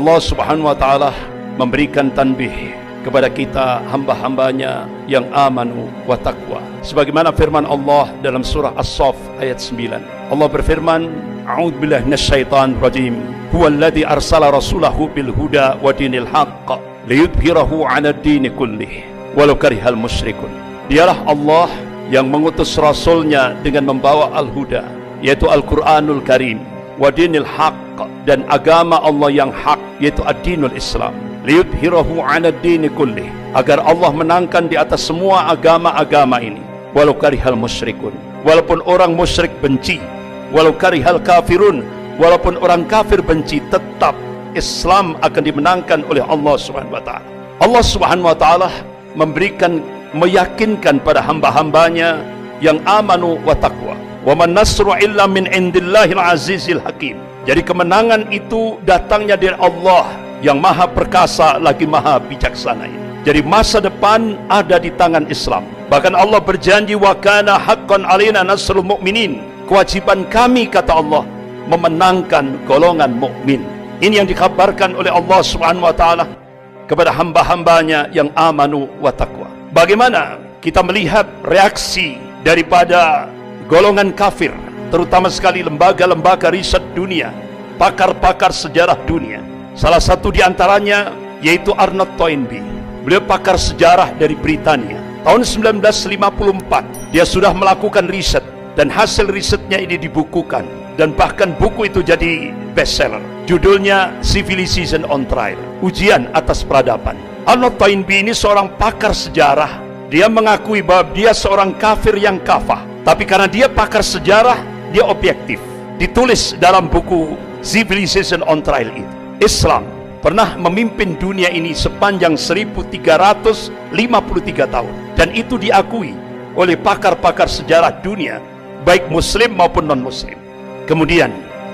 Allah Subhanahu wa Ta'ala memberikan tanbih kepada kita hamba-hambanya yang amanu wa taqwa. Sebagaimana firman Allah dalam surah As-Saff ayat 9. Allah berfirman, A'udzubillahi minasyaitonir rajim. Huwallazi arsala rasulahu bil huda wa dinil haqq liyudhhirahu 'alad dini kullih walau karihal musyrikun. Dialah Allah yang mengutus rasulnya dengan membawa al-huda, yaitu Al-Qur'anul Karim, wa dinil haqq, dan agama Allah yang hak, yaitu ad-dinul Islam. Liyudhhirahu 'alad dini kullih, agar Allah menangkan di atas semua agama-agama ini, walau karihal musyrikun, walaupun orang musyrik benci, walau karihal kafirun, walaupun orang kafir benci, tetap Islam akan dimenangkan oleh Allah Subhanahu wa Ta'ala. Allah Subhanahu wa Ta'ala meyakinkan pada hamba-hambanya yang amanu wa taqwa, wa man nasru illa min indillahil azizil hakim. Jadi kemenangan itu datangnya dari Allah yang maha perkasa lagi maha bijaksana ini. Jadi masa depan ada di tangan Islam. Bahkan Allah berjanji, wa kana haqqan alaina nasrul mu'minin. Kewajiban kami, kata Allah, memenangkan golongan mukmin. Ini yang dikabarkan oleh Allah Subhanahu wa Ta'ala kepada hamba-hambanya yang amanu wa taqwa. Bagaimana kita melihat reaksi daripada golongan kafir, terutama sekali lembaga-lembaga riset dunia, pakar-pakar sejarah dunia. Salah satu di antaranya yaitu Arnold Toynbee. Beliau pakar sejarah dari Britania. Tahun 1954 dia sudah melakukan riset, dan hasil risetnya ini dibukukan, dan bahkan buku itu jadi bestseller. Judulnya Civilization on Trial, ujian atas peradaban. Arnold Toynbee ini seorang pakar sejarah. Dia mengakui bahwa dia seorang kafir yang kafah, tapi karena dia pakar sejarah, dia objektif. Ditulis dalam buku Civilization on Trial itu, Islam pernah memimpin dunia ini sepanjang 1353 tahun, dan itu diakui oleh pakar-pakar sejarah dunia, baik muslim maupun non-muslim. Kemudian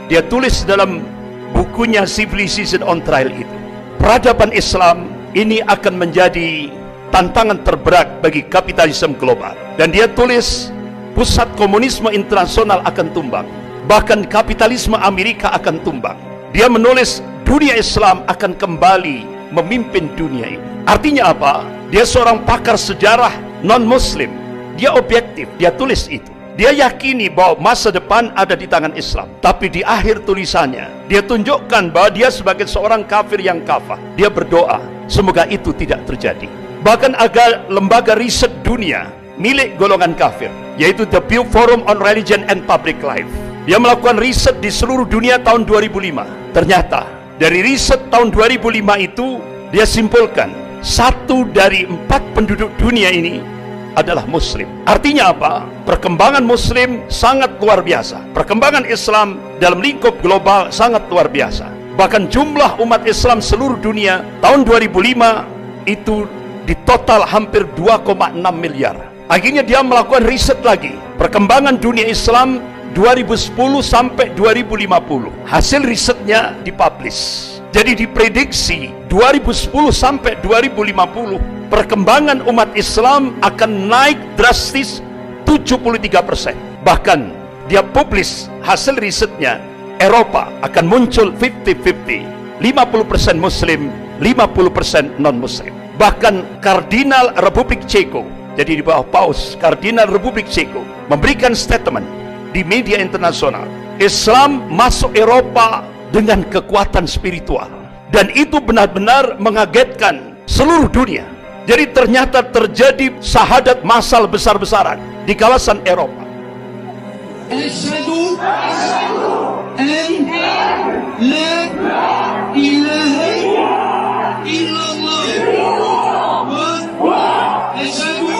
dia tulis dalam bukunya Civilization on Trial itu, peradaban Islam ini akan menjadi tantangan terberat bagi kapitalisme global. Dan dia tulis, pusat komunisme internasional akan tumbang, bahkan kapitalisme Amerika akan tumbang. Dia menulis dunia Islam akan kembali memimpin dunia ini. Artinya apa? Dia seorang pakar sejarah non-muslim, dia objektif, dia tulis itu. Dia yakini bahwa masa depan ada di tangan Islam. Tapi di akhir tulisannya, dia tunjukkan bahwa dia sebagai seorang kafir yang kafah. Dia berdoa, semoga itu tidak terjadi. Bahkan agar lembaga riset dunia milik golongan kafir, yaitu The Pew Forum on Religion and Public Life, dia melakukan riset di seluruh dunia tahun 2005. Ternyata dari riset tahun 2005 itu, dia simpulkan 1 dari 4 penduduk dunia ini adalah muslim. Artinya apa? Perkembangan muslim sangat luar biasa. Perkembangan Islam dalam lingkup global sangat luar biasa. Bahkan jumlah umat Islam seluruh dunia tahun 2005 itu di total hampir 2,6 miliar. Akhirnya dia melakukan riset lagi, perkembangan dunia Islam 2010 sampai 2050. Hasil risetnya dipublish. Jadi diprediksi 2010 sampai 2050 perkembangan umat Islam akan naik drastis 73%. Bahkan dia publish hasil risetnya, Eropa akan muncul 50-50, 50% muslim, 50% non-muslim. Bahkan Kardinal Republik Ceko, jadi di bawah Paus, Kardinal Republik Ceko memberikan statement di media internasional, Islam masuk Eropa dengan kekuatan spiritual, dan itu benar-benar mengagetkan seluruh dunia. Jadi ternyata terjadi syahadat massal besar-besaran di kawasan Eropa. Asyhadu an la ilaha illallah wa asyhadu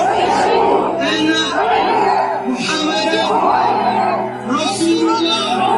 anna Muhammadan Rasulullah.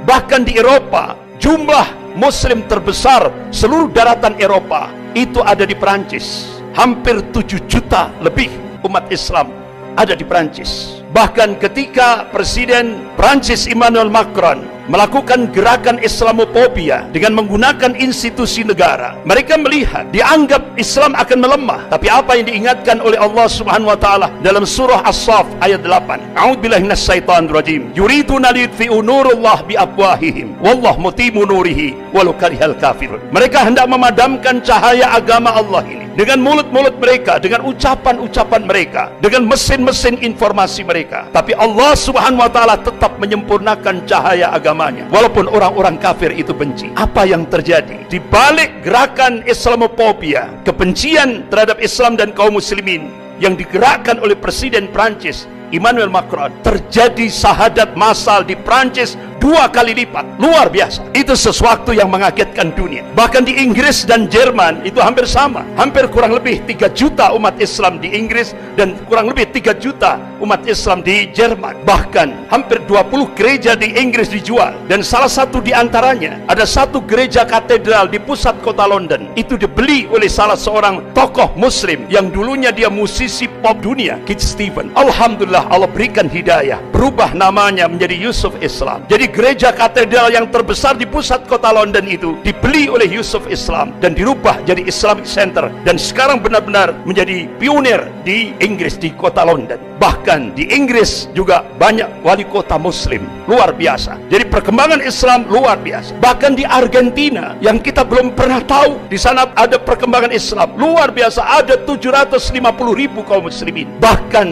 Bahkan di Eropa, jumlah muslim terbesar seluruh daratan Eropa itu ada di Perancis. Hampir 7 juta lebih umat Islam ada di Perancis. Bahkan ketika Presiden Perancis Emmanuel Macron melakukan gerakan Islamophobia dengan menggunakan institusi negara. Mereka melihat, dianggap Islam akan melemah. Tapi apa yang diingatkan oleh Allah Subhanahu wa taala dalam surah As-Saff ayat 8. A'udzubillahi minasyaitonir rajim. Yuriduna liyutfi'u nurallah biafwahihim wallahu mutimmu nurihi walau karihal kafirun. Mereka hendak memadamkan cahaya agama Allah ini dengan mulut-mulut mereka, dengan ucapan-ucapan mereka, dengan mesin-mesin informasi mereka. Tapi Allah Subhanahu wa taala tetap menyempurnakan cahaya agamanya walaupun orang-orang kafir itu benci. Apa yang terjadi di balik gerakan Islamophobia, kebencian terhadap Islam dan kaum muslimin yang digerakkan oleh Presiden Prancis Emmanuel Macron? Terjadi syahadat massal di Prancis 2 kali lipat. Luar biasa. Itu sesuatu yang mengagetkan dunia. Bahkan di Inggris dan Jerman itu hampir sama. Hampir kurang lebih 3 juta umat Islam di Inggris dan kurang lebih 3 juta umat Islam di Jerman. Bahkan hampir 20 gereja di Inggris dijual. Dan salah satu di antaranya, ada satu gereja katedral di pusat kota London. Itu dibeli oleh salah seorang tokoh muslim yang dulunya dia musisi pop dunia, Keith Stevens. Alhamdulillah, Allah berikan hidayah, berubah namanya menjadi Yusuf Islam. Jadi gereja katedral yang terbesar di pusat kota London itu dibeli oleh Yusuf Islam dan dirubah jadi Islamic Center, dan sekarang benar-benar menjadi pionir di Inggris, di kota London. Bahkan di Inggris juga banyak wali kota muslim. Luar biasa. Jadi perkembangan Islam luar biasa. Bahkan di Argentina yang kita belum pernah tahu, di sana ada perkembangan Islam luar biasa. Ada 750.000 kaum muslimin. Bahkan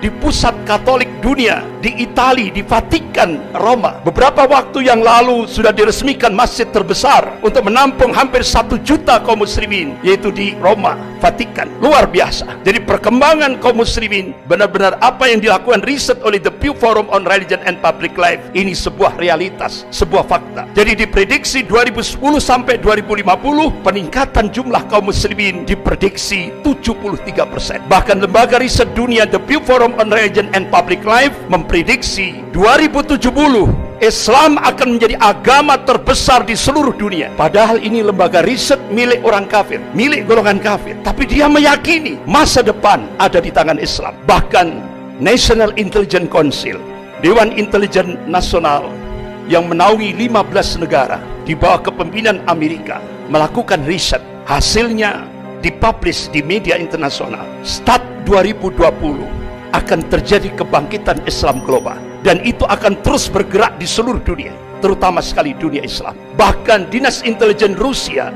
di pusat Katolik dunia, di Italia, di Vatikan, Roma, beberapa waktu yang lalu sudah diresmikan masjid terbesar untuk menampung hampir 1 juta kaum muslimin, yaitu di Roma, Vatikan. Luar biasa. Jadi perkembangan kaum muslimin, benar-benar apa yang dilakukan riset oleh The Pew Forum on Religion and Public Life, ini sebuah realitas, sebuah fakta. Jadi diprediksi 2010 sampai 2050 peningkatan jumlah kaum muslimin diprediksi 73%. Bahkan lembaga riset dunia The Pew Forum on Religion and Public Life memprediksi 2070 Islam akan menjadi agama terbesar di seluruh dunia. Padahal ini lembaga riset milik orang kafir, milik golongan kafir. Tapi dia meyakini masa depan ada di tangan Islam. Bahkan National Intelligence Council, Dewan Intelijen Nasional yang menaungi 15 negara di bawah kepemimpinan Amerika, melakukan riset. Hasilnya dipublish di media internasional. Start 2020 akan terjadi kebangkitan Islam global, dan itu akan terus bergerak di seluruh dunia, terutama sekali dunia Islam. Bahkan Dinas Intelijen Rusia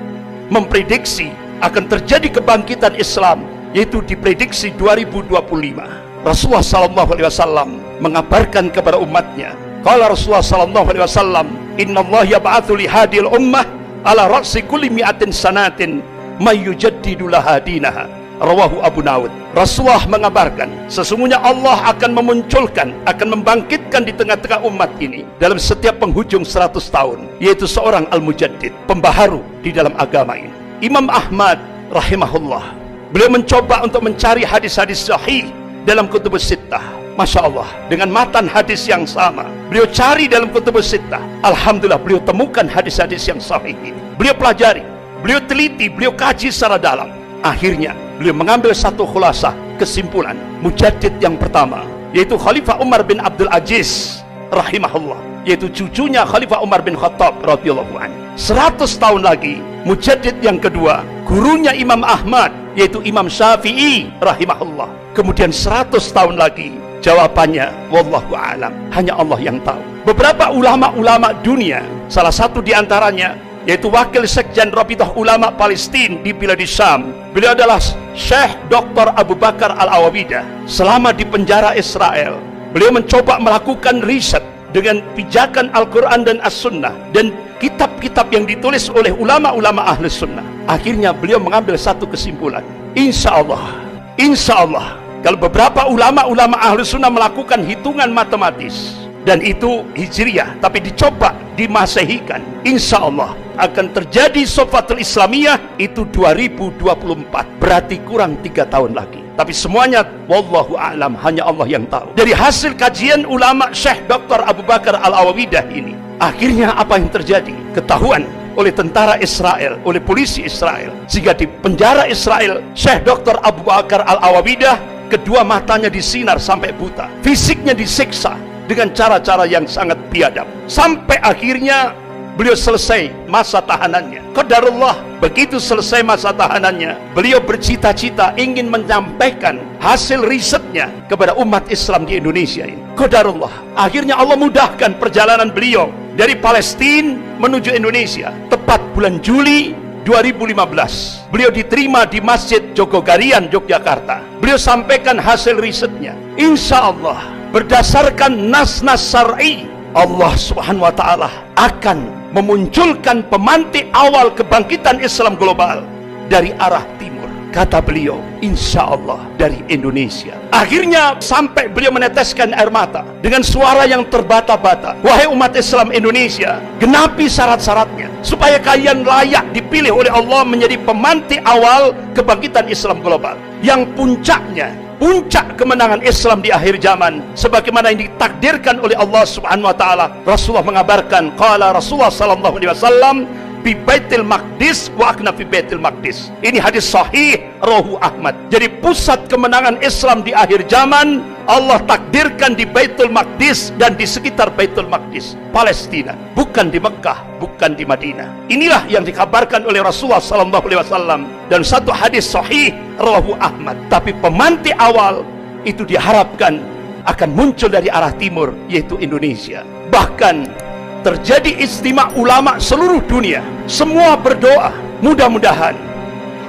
memprediksi akan terjadi kebangkitan Islam, yaitu diprediksi 2025. Rasulullah SAW mengabarkan kepada umatnya, qala Rasulullah SAW, innallaha yab'atsu li hadil ummah ala ra'si kulli mi'atin sanatin may yujaddidu laha dinaha. Rawahu Abu Dawud. Rasulullah mengabarkan, sesungguhnya Allah akan memunculkan, akan membangkitkan di tengah-tengah umat ini dalam setiap penghujung 100 tahun, yaitu seorang al-mujaddid, pembaharu di dalam agama ini. Imam Ahmad rahimahullah, beliau mencoba untuk mencari hadis-hadis sahih dalam kutubus sittah. Masya Allah, dengan matan hadis yang sama beliau cari dalam kutubus sittah. Alhamdulillah, beliau temukan hadis-hadis yang sahih ini. Beliau pelajari, beliau teliti, beliau kaji secara dalam. Akhirnya beliau mengambil satu khulasah, kesimpulan. Mujaddid yang pertama, yaitu Khalifah Umar bin Abdul Aziz rahimahullah, yaitu cucunya Khalifah Umar bin Khattab radhiyallahu anhu. 100 tahun lagi, mujaddid yang kedua, gurunya Imam Ahmad, yaitu Imam Syafi'i rahimahullah. Kemudian 100 tahun lagi, jawabannya wallahu a'lam, hanya Allah yang tahu. Beberapa ulama-ulama dunia, salah satu di antaranya yaitu wakil sekjen Rabithah Ulama Palestina di Bilad Syam, beliau adalah Syekh Dr. Abu Bakar Al-Awawidah. Selama di penjara Israel, beliau mencoba melakukan riset dengan pijakan Al-Quran dan As-Sunnah dan kitab-kitab yang ditulis oleh ulama-ulama Ahlus Sunnah. Akhirnya beliau mengambil satu kesimpulan, insya Allah kalau beberapa ulama-ulama Ahlus Sunnah melakukan hitungan matematis, dan itu Hijriyah, tapi dicoba dimasehikan, insya Allah akan terjadi Sofatul Islamiyah itu 2024, berarti kurang 3 tahun lagi. Tapi semuanya wallahu a'lam, hanya Allah yang tahu. Dari hasil kajian ulama Syekh Dr. Abu Bakar Al-Awawidah ini, akhirnya apa yang terjadi? Ketahuan oleh tentara Israel, oleh polisi Israel, sehingga di penjara Israel Syekh Dr. Abu Bakar Al-Awawidah kedua matanya disinar sampai buta, fisiknya disiksa, dengan cara-cara yang sangat biadab. Sampai akhirnya beliau selesai masa tahanannya. Qadarullah, begitu selesai masa tahanannya, beliau bercita-cita ingin menyampaikan hasil risetnya kepada umat Islam di Indonesia ini. Qadarullah, akhirnya Allah mudahkan perjalanan beliau dari Palestina menuju Indonesia. Tepat bulan Juli 2015, beliau diterima di Masjid Jogogarian, Yogyakarta. Beliau sampaikan hasil risetnya. Insya Allah, berdasarkan nas-nas syar'i, Allah Subhanahu wa Ta'ala akan memunculkan pemantik awal kebangkitan Islam global dari arah timur. Kata beliau, insya Allah dari Indonesia. Akhirnya sampai beliau meneteskan air mata dengan suara yang terbata-bata. Wahai umat Islam Indonesia, genapi syarat-syaratnya supaya kalian layak dipilih oleh Allah menjadi pemantik awal kebangkitan Islam global. Yang puncak kemenangan Islam di akhir zaman sebagaimana yang ditakdirkan oleh Allah Subhanahu wa taala. Rasulullah mengabarkan, qala Rasulullah sallallahu alaihi wasallam fi Baitul Maqdis wa akna fi Baitul Maqdis. Ini hadis sahih rawahu Ahmad. Jadi pusat kemenangan Islam di akhir zaman Allah takdirkan di Baitul Maqdis dan di sekitar Baitul Maqdis, Palestina, bukan di Mekah, bukan di Madinah. Inilah yang dikabarkan oleh Rasulullah sallallahu alaihi wasallam dan satu hadis sahih rawahu Ahmad. Tapi pemantik awal itu diharapkan akan muncul dari arah timur, yaitu Indonesia. Bahkan terjadi ijtima ulama seluruh dunia. Semua berdoa, mudah-mudahan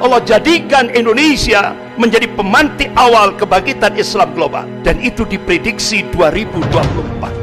Allah jadikan Indonesia menjadi pemantik awal kebangkitan Islam global. Dan itu diprediksi 2024.